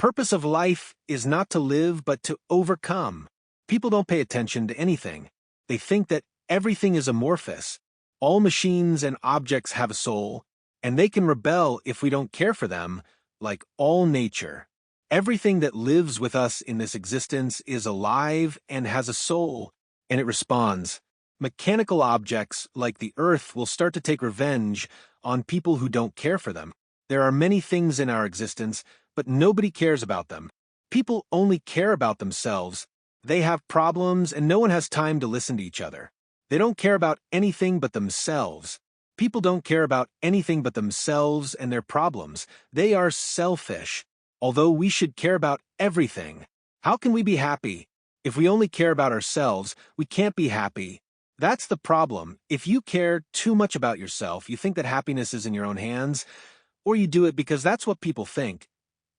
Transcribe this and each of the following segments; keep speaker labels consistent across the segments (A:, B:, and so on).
A: purpose of life is not to live but to overcome. People don't pay attention to anything. They think that everything is amorphous. All machines and objects have a soul, and they can rebel if we don't care for them, like all nature. Everything that lives with us in this existence is alive and has a soul, and it responds. Mechanical objects, like the earth, will start to take revenge on people who don't care for them. There are many things in our existence, but nobody cares about them. People only care about themselves. They have problems, and no one has time to listen to each other. They don't care about anything but themselves. People don't care about anything but themselves and their problems. They are selfish. Although we should care about everything. How can we be happy? If we only care about ourselves, we can't be happy. That's the problem. If you care too much about yourself, you think that happiness is in your own hands, or you do it because that's what people think.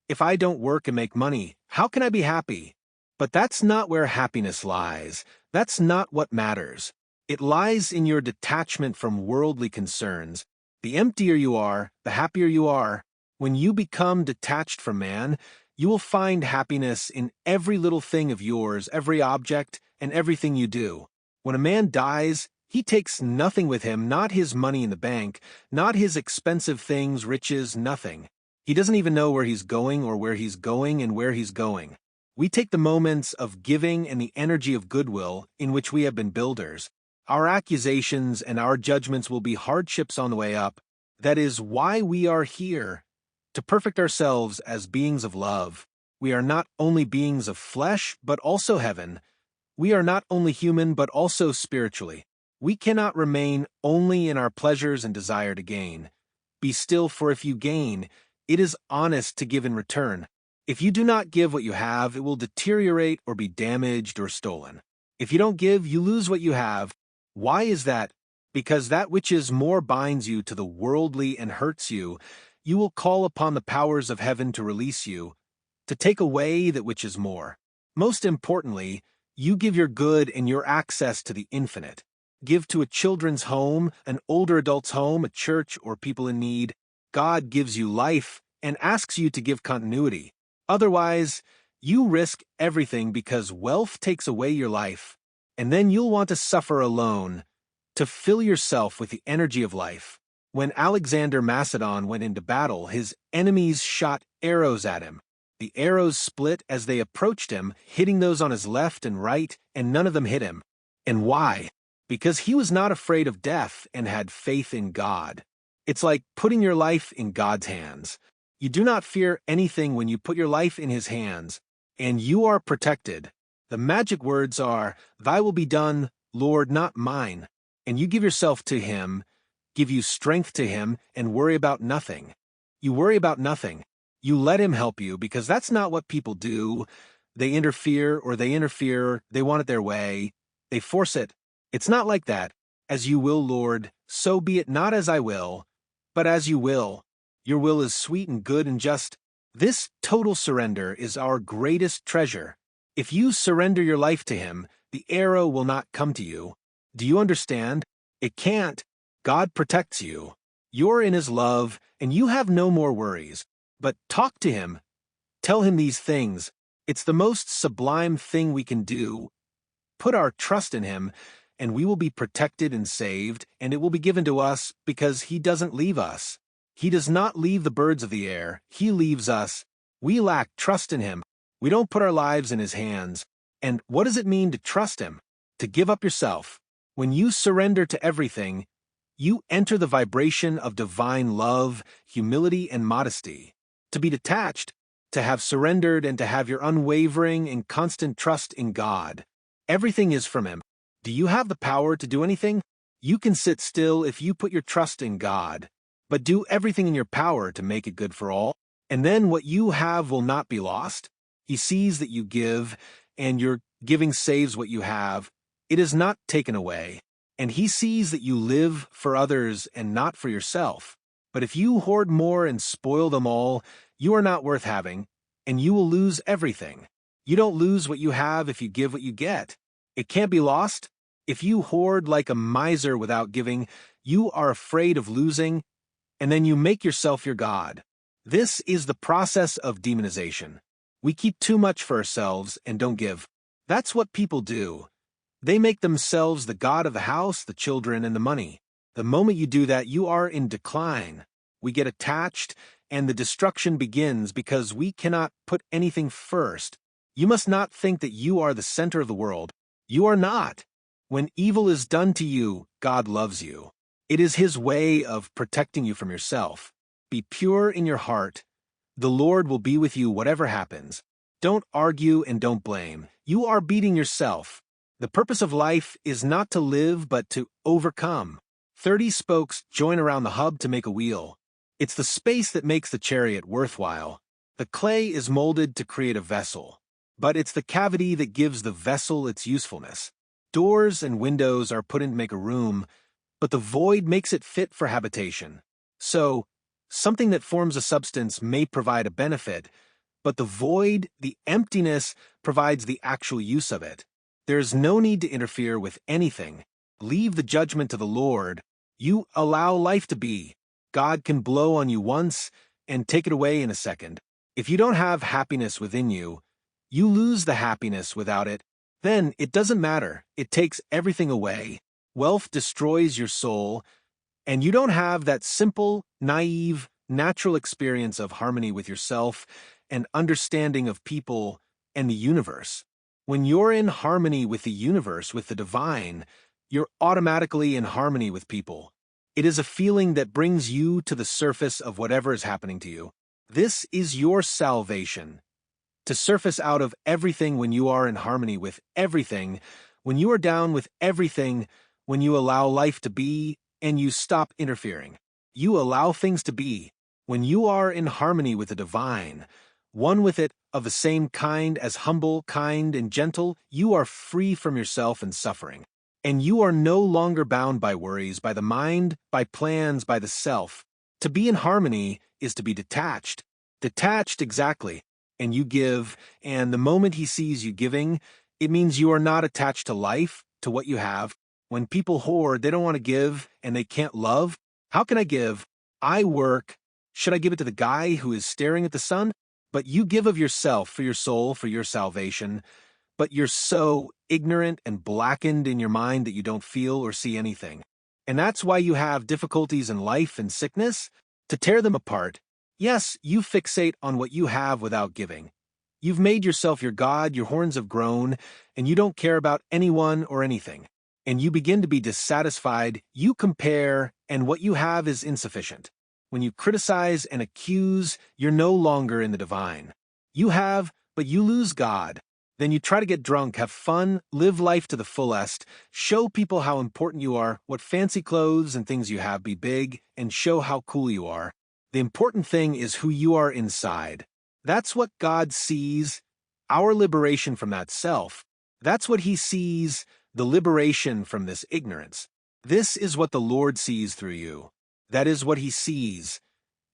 A: If I don't work and make money, how can I be happy? But that's not where happiness lies. That's not what matters. It lies in your detachment from worldly concerns. The emptier you are, the happier you are. When you become detached from man, you will find happiness in every little thing of yours, every object, and everything you do. When a man dies, he takes nothing with him, not his money in the bank, not his expensive things, riches, nothing. He doesn't even know where he's going or where he's going and where he's going. We take the moments of giving and the energy of goodwill in which we have been builders. Our accusations and our judgments will be hardships on the way up. That is why we are here. To perfect ourselves as beings of love. We are not only beings of flesh, but also heaven. We are not only human, but also spiritually. We cannot remain only in our pleasures and desire to gain. Be still, for if you gain, it is honest to give in return. If you do not give what you have, it will deteriorate or be damaged or stolen. If you don't give, you lose what you have. Why is that? Because that which is more binds you to the worldly and hurts you. You will call upon the powers of heaven to release you, to take away that which is more. Most importantly, you give your good and your access to the infinite. Give to a children's home, an older adult's home, a church, or people in need. God gives you life and asks you to give continuity. Otherwise, you risk everything because wealth takes away your life, and then you'll want to suffer alone, to fill yourself with the energy of life. When Alexander Macedon went into battle, his enemies shot arrows at him. The arrows split as they approached him, hitting those on his left and right, and none of them hit him. And why? Because he was not afraid of death and had faith in God. It's like putting your life in God's hands. You do not fear anything when you put your life in His hands, and you are protected. The magic words are, "Thy will be done, Lord, not mine." And you give yourself to Him, give you strength to Him, and worry about nothing. You worry about nothing. You let Him help you, because that's not what people do. They interfere, they want it their way. They force it. It's not like that. As you will, Lord, so be it, not as I will, but as you will. Your will is sweet and good and just. This total surrender is our greatest treasure. If you surrender your life to Him, the arrow will not come to you. Do you understand? It can't. God protects you. You're in His love, and you have no more worries. But talk to Him. Tell Him these things. It's the most sublime thing we can do. Put our trust in Him, and we will be protected and saved, and it will be given to us because He doesn't leave us. He does not leave the birds of the air. He leaves us. We lack trust in Him. We don't put our lives in His hands. And what does it mean to trust Him? To give up yourself. When you surrender to everything, you enter the vibration of divine love, humility, and modesty. To be detached, to have surrendered, and to have your unwavering and constant trust in God. Everything is from Him. Do you have the power to do anything? You can sit still if you put your trust in God. But do everything in your power to make it good for all, and then what you have will not be lost. He sees that you give, and your giving saves what you have. It is not taken away. And He sees that you live for others and not for yourself. But if you hoard more and spoil them all, you are not worth having, and you will lose everything. You don't lose what you have if you give what you get. It can't be lost. If you hoard like a miser without giving, you are afraid of losing, and then you make yourself your God. This is the process of demonization. We keep too much for ourselves and don't give. That's what people do. They make themselves the god of the house, the children, and the money. The moment you do that, you are in decline. We get attached, and the destruction begins because we cannot put anything first. You must not think that you are the center of the world. You are not. When evil is done to you, God loves you. It is His way of protecting you from yourself. Be pure in your heart. The Lord will be with you whatever happens. Don't argue and don't blame. You are beating yourself. The purpose of life is not to live but to overcome. 30 spokes join around the hub to make a wheel. It's the space that makes the chariot worthwhile. The clay is molded to create a vessel, but it's the cavity that gives the vessel its usefulness. Doors and windows are put in to make a room, but the void makes it fit for habitation. So, something that forms a substance may provide a benefit, but the void, the emptiness, provides the actual use of it. There's no need to interfere with anything. Leave the judgment to the Lord. You allow life to be. God can blow on you once and take it away in a second. If you don't have happiness within you, you lose the happiness without it. Then it doesn't matter. It takes everything away. Wealth destroys your soul, and you don't have that simple, naive, natural experience of harmony with yourself and understanding of people and the universe. When you're in harmony with the universe, with the divine, you're automatically in harmony with people. It is a feeling that brings you to the surface of whatever is happening to you. This is your salvation. To surface out of everything when you are in harmony with everything, when you are down with everything, when you allow life to be and you stop interfering. You allow things to be. When you are in harmony with the divine, one with it of the same kind as humble, kind, and gentle, you are free from yourself and suffering. And you are no longer bound by worries, by the mind, by plans, by the self. To be in harmony is to be detached. Detached exactly. And you give, and the moment He sees you giving, it means you are not attached to life, to what you have. When people hoard, they don't want to give, and they can't love. How can I give? I work. Should I give it to the guy who is staring at the sun? But you give of yourself for your soul, for your salvation. But you're so ignorant and blackened in your mind that you don't feel or see anything. And that's why you have difficulties in life and sickness. To tear them apart, yes, you fixate on what you have without giving. You've made yourself your God, your horns have grown, and you don't care about anyone or anything. And you begin to be dissatisfied, you compare, and what you have is insufficient. When you criticize and accuse, you're no longer in the divine. You have, but you lose God. Then you try to get drunk, have fun, live life to the fullest, show people how important you are, what fancy clothes and things you have, be big, and show how cool you are. The important thing is who you are inside. That's what God sees, our liberation from that self. That's what He sees, the liberation from this ignorance. This is what the Lord sees through you. That is what He sees.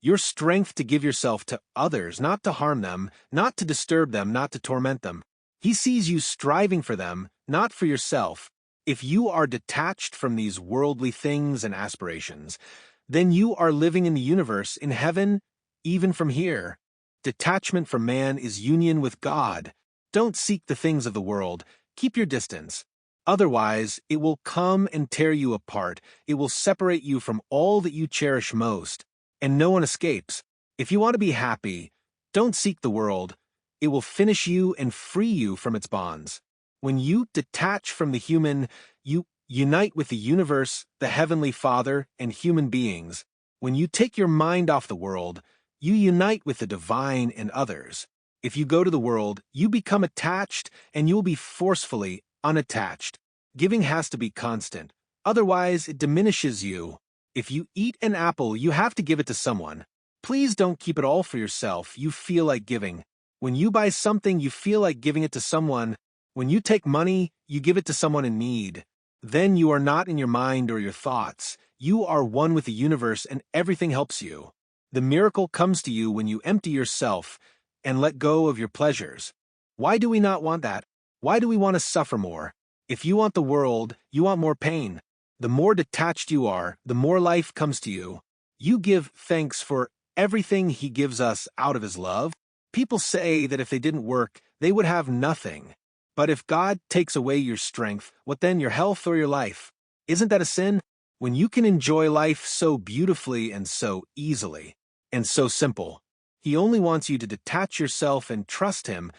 A: Your strength to give yourself to others, not to harm them, not to disturb them, not to torment them. He sees you striving for them, not for yourself. If you are detached from these worldly things and aspirations, then you are living in the universe, in heaven, even from here. Detachment from man is union with God. Don't seek the things of the world. Keep your distance. Otherwise, it will come and tear you apart. It will separate you from all that you cherish most, and no one escapes. If you want to be happy, don't seek the world. It will finish you and free you from its bonds. When you detach from the human, you unite with the universe, the Heavenly Father, and human beings. When you take your mind off the world, you unite with the divine and others. If you go to the world, you become attached, and you will be forcefully unattached. Giving has to be constant. Otherwise, it diminishes you. If you eat an apple, you have to give it to someone. Please don't keep it all for yourself. You feel like giving. When you buy something, you feel like giving it to someone. When you take money, you give it to someone in need. Then you are not in your mind or your thoughts. You are one with the universe, and everything helps you. The miracle comes to you when you empty yourself and let go of your pleasures. Why do we not want that? Why do we want to suffer more? If you want the world, you want more pain. The more detached you are, the more life comes to you. You give thanks for everything He gives us out of His love. People say that if they didn't work, they would have nothing. But if God takes away your strength, what then, your health or your life? Isn't that a sin? When you can enjoy life so beautifully and so easily, and so simple, He only wants you to detach yourself and trust Him,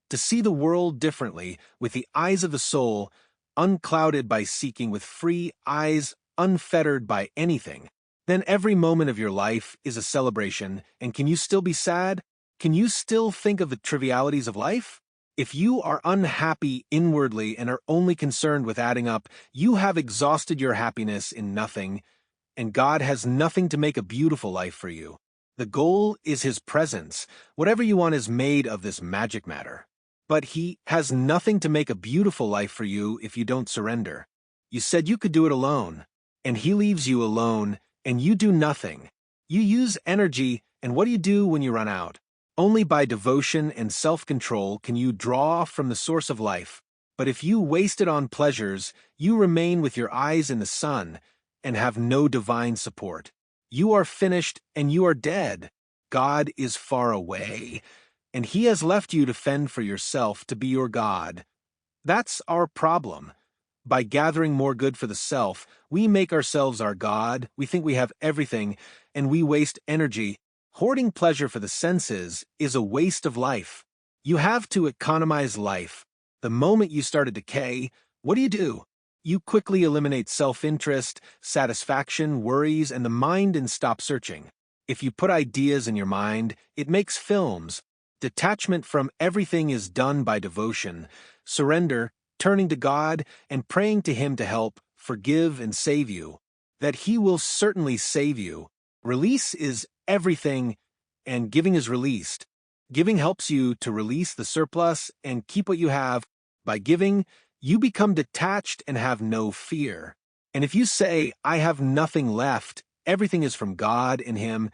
A: to see the world differently, with the eyes of the soul, unclouded by seeking, with free eyes, unfettered by anything. Then every moment of your life is a celebration, and can you still be sad? Can you still think of the trivialities of life? If you are unhappy inwardly and are only concerned with adding up, you have exhausted your happiness in nothing, and God has nothing to make a beautiful life for you. The goal is His presence. Whatever you want is made of this magic matter. But He has nothing to make a beautiful life for you if you don't surrender. You said you could do it alone, and He leaves you alone, and you do nothing. You use energy, and what do you do when you run out? Only by devotion and self-control can you draw from the source of life. But if you waste it on pleasures, you remain with your eyes in the sun and have no divine support. You are finished and you are dead. God is far away, and He has left you to fend for yourself, to be your God. That's our problem. By gathering more good for the self, we make ourselves our God, we think we have everything, and we waste energy. Hoarding pleasure for the senses is a waste of life. You have to economize life. The moment you start to decay, what do? You quickly eliminate self-interest, satisfaction, worries, and the mind and stop searching. If you put ideas in your mind, it makes films. Detachment from everything is done by devotion, surrender, turning to God, and praying to Him to help, forgive, and save you. That He will certainly save you. Release is everything, and giving is released. Giving helps you to release the surplus and keep what you have. By giving, you become detached and have no fear. And if you say, I have nothing left, everything is from God and Him,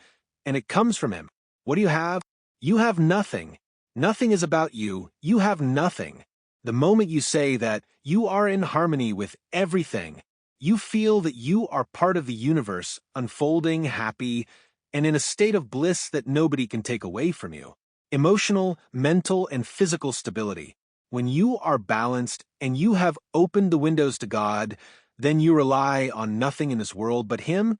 A: and it comes from Him. What do you have? You have nothing. Nothing is about you. You have nothing. The moment you say that, you are in harmony with everything. You feel that you are part of the universe, unfolding, happy, and in a state of bliss that nobody can take away from you. Emotional, mental, and physical stability. When you are balanced and you have opened the windows to God, then you rely on nothing in this world but Him,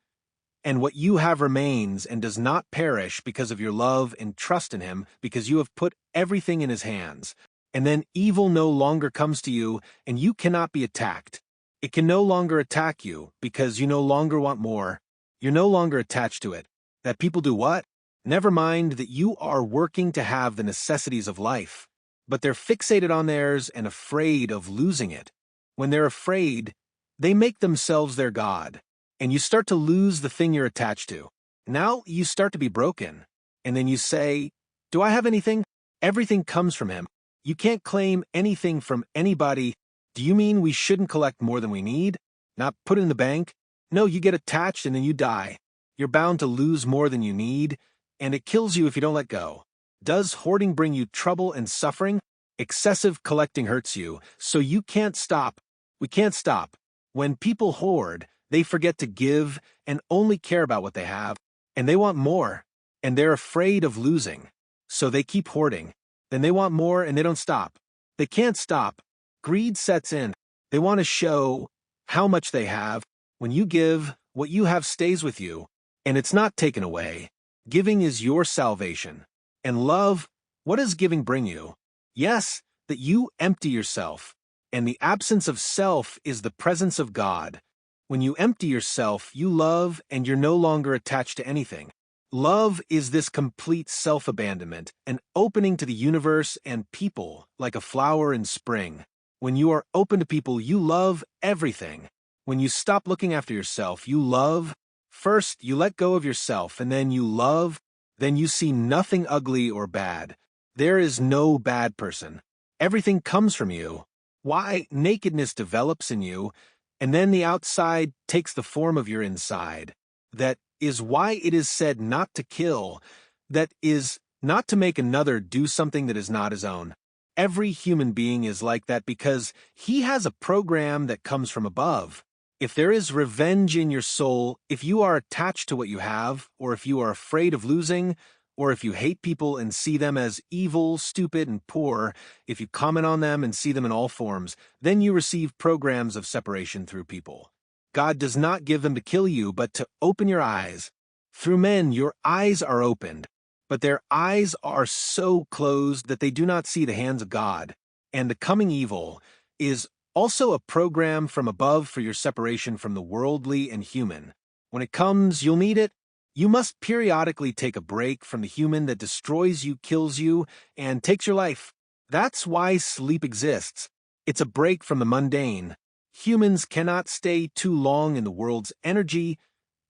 A: and what you have remains and does not perish because of your love and trust in Him, because you have put everything in His hands. And then evil no longer comes to you, and you cannot be attacked. It can no longer attack you because you no longer want more. You're no longer attached to it. That people do what? Never mind that you are working to have the necessities of life, but they're fixated on theirs and afraid of losing it. When they're afraid, they make themselves their God, and you start to lose the thing you're attached to. Now you start to be broken, and then you say, do I have anything? Everything comes from Him. You can't claim anything from anybody. Do you mean we shouldn't collect more than we need? Not put it in the bank? No, you get attached and then you die. You're bound to lose more than you need, and it kills you if you don't let go. Does hoarding bring you trouble and suffering? Excessive collecting hurts you, so you can't stop. We can't stop. When people hoard, they forget to give and only care about what they have, and they want more, and they're afraid of losing, so they keep hoarding. Then they want more and they don't stop. They can't stop. Greed sets in. They want to show how much they have. When you give, what you have stays with you, and it's not taken away. Giving is your salvation. And love, what does giving bring you? Yes, that you empty yourself, and the absence of self is the presence of God. When you empty yourself, you love, and you're no longer attached to anything. Love is this complete self-abandonment, an opening to the universe and people, like a flower in spring. When you are open to people, you love everything. When you stop looking after yourself, you love. First, you let go of yourself, and then you love. Then you see nothing ugly or bad. There is no bad person. Everything comes from you. Why? Nakedness develops in you, and then the outside takes the form of your inside. That is why it is said not to kill. That is, not to make another do something that is not his own. Every human being is like that because he has a program that comes from above. If there is revenge in your soul, if you are attached to what you have, or if you are afraid of losing, Or if you hate people and see them as evil, stupid, and poor, if you comment on them and see them in all forms, then you receive programs of separation through people. God does not give them to kill you, but to open your eyes. Through men, your eyes are opened, but their eyes are so closed that they do not see the hands of God. And the coming evil is also a program from above for your separation from the worldly and human. When it comes, you'll need it. You must periodically take a break from the human that destroys you, kills you, and takes your life. That's why sleep exists. It's a break from the mundane. Humans cannot stay too long in the world's energy.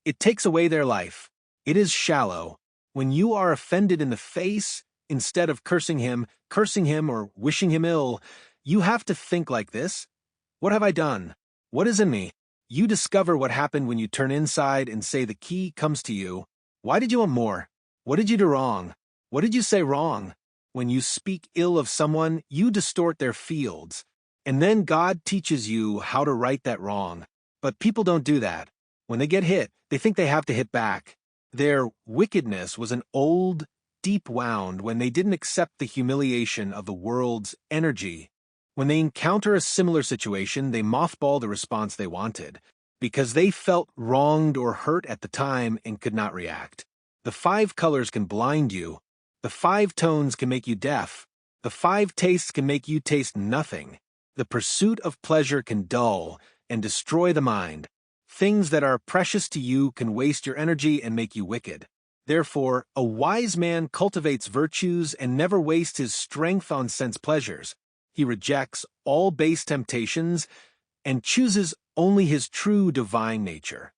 A: It takes away their life. It is shallow. When you are offended in the face, instead of cursing him, or wishing him ill, you have to think like this. What have I done? What is in me? You discover what happened when you turn inside and say the key comes to you. Why did you want more? What did you do wrong? What did you say wrong? When you speak ill of someone, you distort their fields. And then God teaches you how to right that wrong. But people don't do that. When they get hit, they think they have to hit back. Their wickedness was an old, deep wound when they didn't accept the humiliation of the world's energy. When they encounter a similar situation, they mothball the response they wanted, because they felt wronged or hurt at the time and could not react. The 5 colors can blind you. The 5 tones can make you deaf. The 5 tastes can make you taste nothing. The pursuit of pleasure can dull and destroy the mind. Things that are precious to you can waste your energy and make you wicked. Therefore, a wise man cultivates virtues and never wastes his strength on sense pleasures. He rejects all base temptations and chooses only his true divine nature.